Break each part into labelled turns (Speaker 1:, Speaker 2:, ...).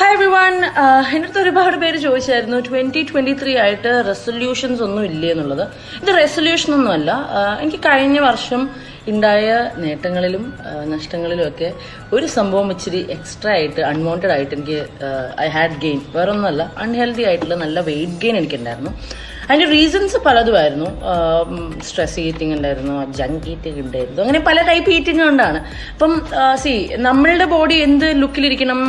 Speaker 1: Hi everyone. എൻ്റെ അടുത്ത് ഒരുപാട് പേര് ചോദിച്ചായിരുന്നു 2023 ആയിട്ട് റെസൊല്യൂഷൻസ് ഒന്നും ഇല്ലേ എന്നുള്ളത്. ഇത് റെസൊല്യൂഷൻ ഒന്നുമല്ല. എനിക്ക് കഴിഞ്ഞ വർഷം ഉണ്ടായ നേട്ടങ്ങളിലും നഷ്ടങ്ങളിലും ഒക്കെ ഒരു സംഭവം ഇച്ചിരി എക്സ്ട്രാ ആയിട്ട് അൺവാണ്ടഡ് ആയിട്ട് എനിക്ക് ഐ ഹാഡ് ഗെയിൻ. വേറൊന്നുമല്ല, അൺഹെൽത്തി ആയിട്ടുള്ള നല്ല വെയിറ്റ് ഗെയിൻ എനിക്കുണ്ടായിരുന്നു. അതിന്റെ റീസൺസ് പലതുമായിരുന്നു. സ്ട്രെസ് ഈറ്റിംഗ് ഉണ്ടായിരുന്നു, ജങ്ക് ഈറ്റിംഗ് ഉണ്ടായിരുന്നു, അങ്ങനെ പല ടൈപ്പ് ഈറ്റിംഗ് കൊണ്ടാണ്. അപ്പം നമ്മളുടെ ബോഡി എന്ത് ലുക്കിലിരിക്കണം,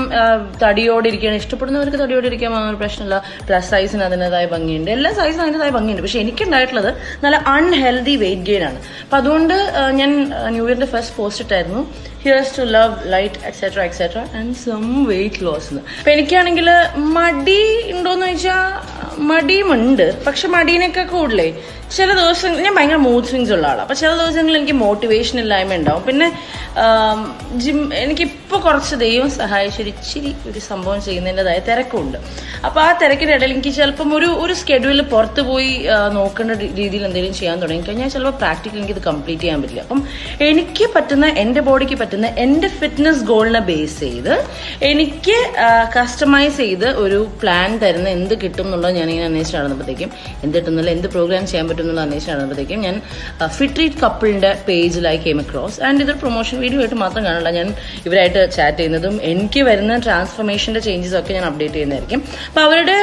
Speaker 1: തടിയോടിരിക്കണം, ഇഷ്ടപ്പെടുന്നവർക്ക് തടിയോടിരിക്കാൻ ഒരു പ്രശ്നമില്ല. പ്ലസ് സൈസിന് അതിൻ്റെതായ ഭംഗിയുണ്ട്, എല്ലാ സൈസിനും അതിൻ്റെതായ ഭംഗിയുണ്ട്. പക്ഷെ എനിക്കുണ്ടായിട്ടുള്ളത് നല്ല അൺഹെൽത്തി വെയിറ്റ് ഗെയിൻ ആണ്. അപ്പം അതുകൊണ്ട് ഞാൻ ന്യൂ ഇയറിന്റെ ഫസ്റ്റ് പോസ്റ്റ് ഇട്ടായിരുന്നു, here's to love light etcetera etcetera and some weight loss. അപ്പൊ എനിക്കാണെങ്കിൽ മടി ഉണ്ടോന്ന് ചോദിച്ചാൽ മടിയുമുണ്ട്. പക്ഷെ മടീനൊക്കെ കൂടുതലേ ചില ദിവസങ്ങൾ ഞാൻ ഭയങ്കര മൂഡ് സ്വിങ്സ് ഉള്ള ആളാണ്. അപ്പൊ ചില ദിവസങ്ങളിൽ എനിക്ക് മോട്ടിവേഷൻ ഇല്ലായ്മ ഉണ്ടാവും. പിന്നെ എനിക്കിപ്പോൾ കുറച്ച് ദൈവം സഹായിച്ചിരിച്ചിരി ഒരു സംഭവം ചെയ്യുന്നതിൻ്റെതായ തിരക്കുണ്ട്. അപ്പൊ ആ തിരക്കിൻ്റെ ഇടയിൽ എനിക്ക് ചിലപ്പം ഒരു സ്കെഡ്യൂളിൽ പുറത്ത് പോയി നോക്കേണ്ട രീതിയിൽ എന്തെങ്കിലും ചെയ്യാൻ തുടങ്ങിക്കഴിഞ്ഞാൽ ചിലപ്പോൾ പ്രാക്ടിക്കൽ എനിക്കിത് കംപ്ലീറ്റ് ചെയ്യാൻ പറ്റില്ല. അപ്പം എനിക്ക് പറ്റുന്ന, എൻ്റെ ബോഡിക്ക് പറ്റുന്ന എൻ്റെ ഫിറ്റ്നസ് ഗോളിനെ ബേസ് ചെയ്ത് എനിക്ക് കസ്റ്റമൈസ് ചെയ്ത് ഒരു പ്ലാൻ തരുന്ന എന്ത് കിട്ടും എന്നുള്ളത് ഞാനിങ്ങനെ അന്വേഷിച്ച് നടന്നപ്പോഴത്തേക്കും, എന്ത് കിട്ടുന്നില്ല, എന്ത് പ്രോഗ്രാം ചെയ്യാൻ പറ്റും എന്നുള്ള അന്വേഷിച്ച് നടന്നപ്പോഴത്തേക്കും ഞാൻ ഫിട്രീറ്റ് കപ്പിളിന്റെ പേജിലായി കെയിം അക്രോസ്. ആൻഡ് ഇതൊരു പ്രൊമോഷൻ വീഡിയോ ആയിട്ട് മാത്രം കാണില്ല, ഞാൻ ഇവരായിട്ട് ചാറ്റ് ചെയ്യുന്നതും എനിക്ക് വരുന്ന ട്രാൻസ്ഫോർമേഷന്റെ ചേഞ്ചസ് ഒക്കെ ഞാൻ അപ്ഡേറ്റ് ചെയ്യുന്നതായിരിക്കും. അപ്പൊ അവരുടെ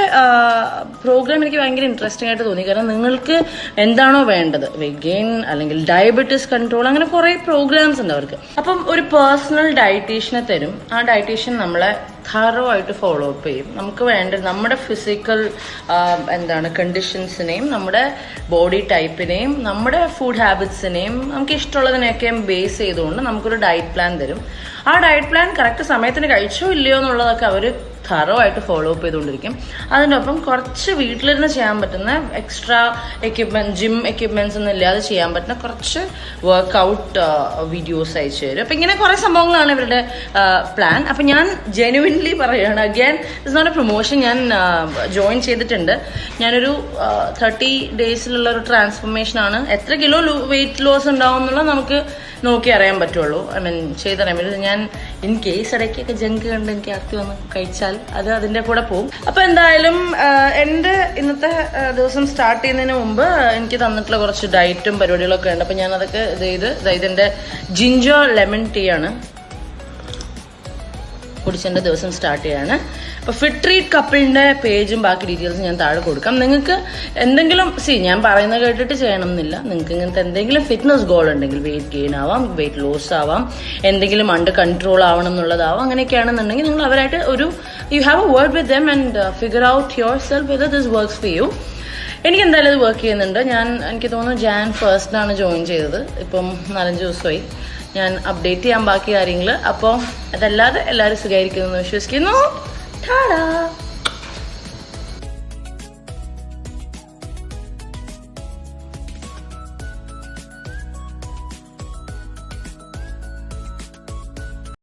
Speaker 1: പ്രോഗ്രാം എനിക്ക് ഭയങ്കര ഇൻട്രസ്റ്റിംഗ് ആയിട്ട് തോന്നി. കാരണം നിങ്ങൾക്ക് എന്താണോ വേണ്ടത്, വെയിറ്റ് ഗെയിൻ അല്ലെങ്കിൽ ഡയബറ്റീസ് കൺട്രോൾ, അങ്ങനെ കുറെ പ്രോഗ്രാംസ് ഉണ്ട് അവർക്ക്. അപ്പം ഒരു പേഴ്സണൽ ഡയറ്റീഷ്യനെ തരും. ആ ഡയറ്റീഷ്യൻ നമ്മളെ thorough ആയിട്ട് ഫോളോ അപ്പ് ചെയ്യും. നമുക്ക് വേണ്ട നമ്മുടെ ഫിസിക്കൽ കണ്ടീഷൻസിനെയും നമ്മുടെ ബോഡി ടൈപ്പിനെയും നമ്മുടെ ഫുഡ് ഹാബിറ്റ്സിനെയും നമുക്ക് ഇഷ്ടമുള്ളതിനെയൊക്കെ ബേസ് ചെയ്തുകൊണ്ട് നമുക്കൊരു ഡയറ്റ് പ്ലാൻ തരും. ആ ഡയറ്റ് പ്ലാൻ കറക്റ്റ് സമയത്തിന് കഴിച്ചോ ഇല്ലയോ എന്നുള്ളതൊക്കെ അവർ thorough ആയിട്ട് ഫോളോ അപ്പ് ചെയ്തുകൊണ്ടിരിക്കും. അതിനൊപ്പം കുറച്ച് വീട്ടിലിരുന്ന് ചെയ്യാൻ പറ്റുന്ന എക്സ്ട്രാ എക്യുപ്മെന്റ്, ജിം എക്യുപ്മെന്റ്സ് ഒന്നും ഇല്ലാതെ ചെയ്യാൻ പറ്റുന്ന കുറച്ച് വർക്ക്ഔട്ട് വീഡിയോസ് അയച്ചു തരും. അപ്പൊ ഇങ്ങനെ കുറെ സംഭവങ്ങളാണ് ഇവരുടെ പ്ലാൻ. അപ്പൊ ഞാൻ ജെനുവിൻലി പറയുകയാണ്, again it's not a promotion. ഞാൻ ജോയിൻ ചെയ്തിട്ടുണ്ട്. ഞാനൊരു 30 ഡേയ്സിലുള്ള ഒരു ട്രാൻസ്ഫോർമേഷൻ ആണ്. എത്ര കിലോ വെയിറ്റ് ലോസ് ഉണ്ടാവും എന്നുള്ളത് നമുക്ക് നോക്കി അറിയാൻ പറ്റുള്ളൂ. ചെയ്തറിയാൻ പറ്റും. ഞാൻ ഇൻ കേസ് ഇടയ്ക്കൊക്കെ ജങ്ക് കണ്ട് എനിക്ക് ആർത്തി വന്ന് കഴിച്ചാൽ അത് അതിന്റെ കൂടെ പോകും. അപ്പൊ എന്തായാലും എന്റെ ഇന്നത്തെ ദിവസം സ്റ്റാർട്ട് ചെയ്യുന്നതിന് മുമ്പ് എനിക്ക് തന്നിട്ടുള്ള കുറച്ച് ഡയറ്റും പരിപാടികളൊക്കെ ഉണ്ട്. അപ്പൊ ഞാൻ അതൊക്കെ ഇതിന്റെ ജിഞ്ചർ ലെമൺ ടീ ആണ് കുടിച്ചെന്റെ ദിവസം സ്റ്റാർട്ട് ചെയ്യാണ്. അപ്പൊ ഫിട്രീറ്റ് കപ്പിളിന്റെ പേജും ബാക്കി ഡീറ്റെയിൽസും ഞാൻ താഴെ കൊടുക്കാം. നിങ്ങൾക്ക് എന്തെങ്കിലും ഞാൻ പറയുന്നത് കേട്ടിട്ട് ചെയ്യണം എന്നില്ല. നിങ്ങൾക്ക് ഇങ്ങനത്തെ എന്തെങ്കിലും ഫിറ്റ്നസ് ഗോൾ ഉണ്ടെങ്കിൽ, വെയിറ്റ് ഗെയിൻ ആവാം, വെയിറ്റ് ലോസ് ആവാം, എന്തെങ്കിലും അണ്ടർ കൺട്രോൾ ആവണം എന്നുള്ളതാവാം, അങ്ങനെയൊക്കെയാണെന്നുണ്ടെങ്കിൽ നിങ്ങൾ അവരായിട്ട് you have A word with them and figure out your self whether this works for you. എനിക്ക് എന്തായാലും ഇത് വർക്ക് ചെയ്യുന്നുണ്ട്. എനിക്ക് തോന്നുന്നു Jan 1st ജോയിൻ ചെയ്തത്. ഇപ്പം 4-5 ദിവസമായി. ഞാൻ അപ്ഡേറ്റ് ചെയ്യാൻ ബാക്കി കാര്യങ്ങൾ. അപ്പോൾ അതല്ലാതെ എല്ലാവരും സുഖമായിരിക്കുന്നു വിശ്വസിക്കുന്നു. ടാടാ.